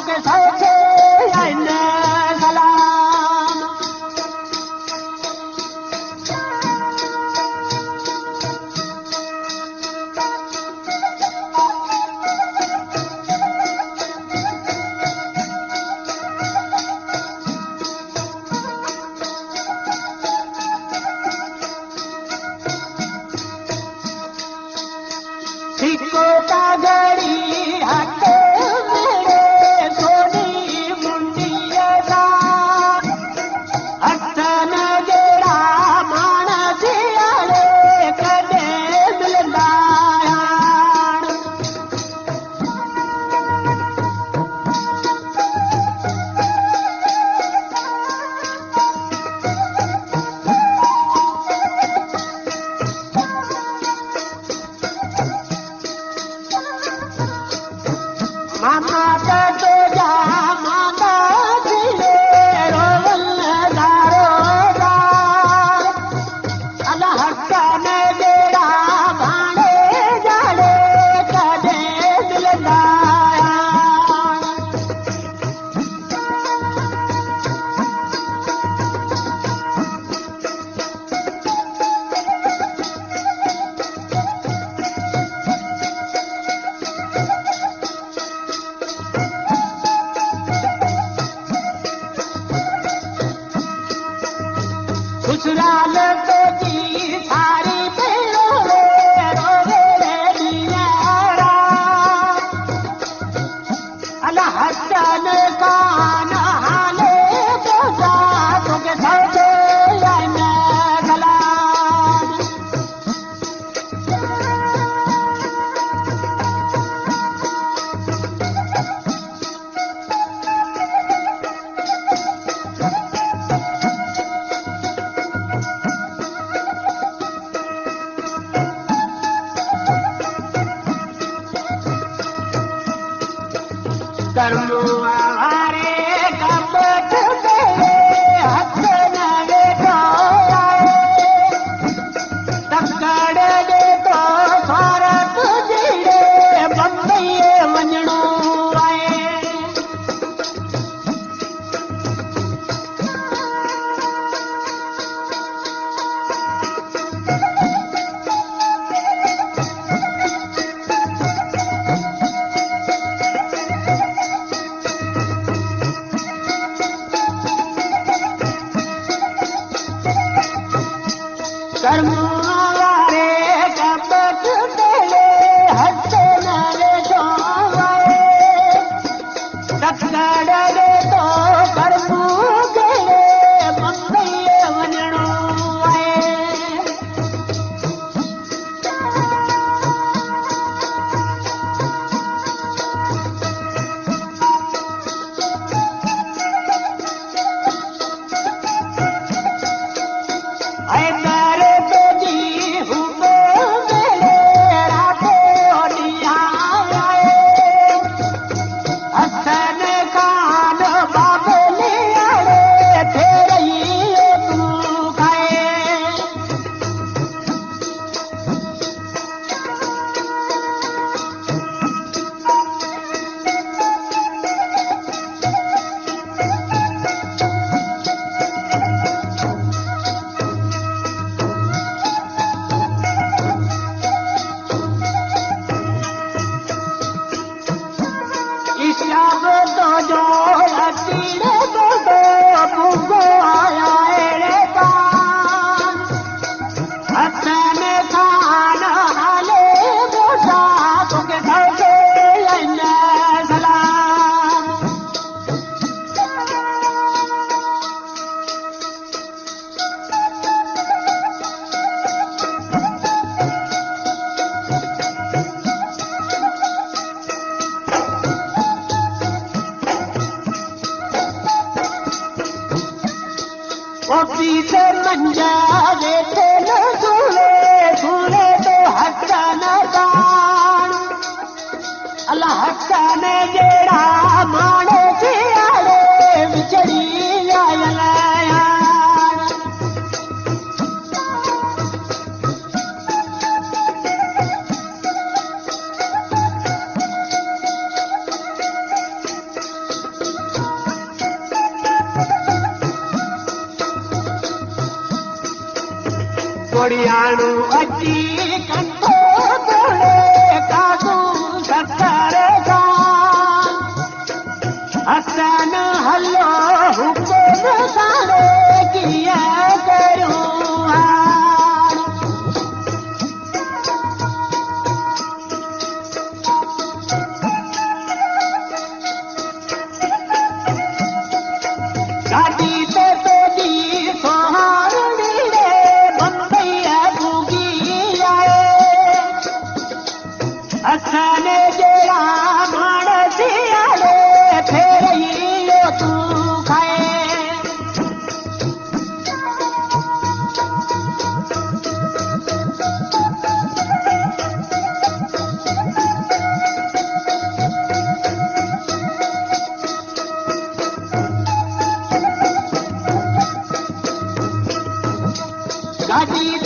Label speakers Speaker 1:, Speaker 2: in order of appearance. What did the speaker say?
Speaker 1: तोखे सोचे आइन सलाम सिक्को तागड़ी हटे मेरे सोनी मुंडिया दा हथन जेड़ा मानस आले कदे मिलदा आण मामा तो जा मामा दिले रोवल दारोदार अल्लाह ने जेड़ा भाणे जाड़े कदे मिलदा आण ससुराल तेजी सारी पेड़ो रोवे रे दियारा अल्लाह हसन कान हाले बोझा तोखे सोचे आइन सलाम कर्मो आवारे कपट तेरे हथ नवे तो आए तकड़ दे तो स्वारत जीड़े बम्बई वञणो आए कर्मो आवारे कपट तेरे हथ नवे तो आए तकड़ दे तो कर्मो तेरे बम्बई वञणो आए ऐ करे तेजी हुबो मेरे रातो दिया आए हसन कान बाबले आड़े फेरई तू खाए इशाब तो जो लकीड़े तो बुगो आया रे पान हसन खान हाले बोझा तोखे सोचे आइन सलाम पीछे मंजा देते न झूले झूले तो हसन कान अल्लाह हसन जेड़ा माणे से आड़े विचड़ी आयल आण गोड़ियाणू अची कंठो तोड़े काकू सत्तर का हसन हलो हुकुम सारे किया करूं गाड़ी ते तेजी सोहारणी रे बम्बई भूगी आए असाने जेड़ा मानस आले फेर यो तू खाए गाड़ी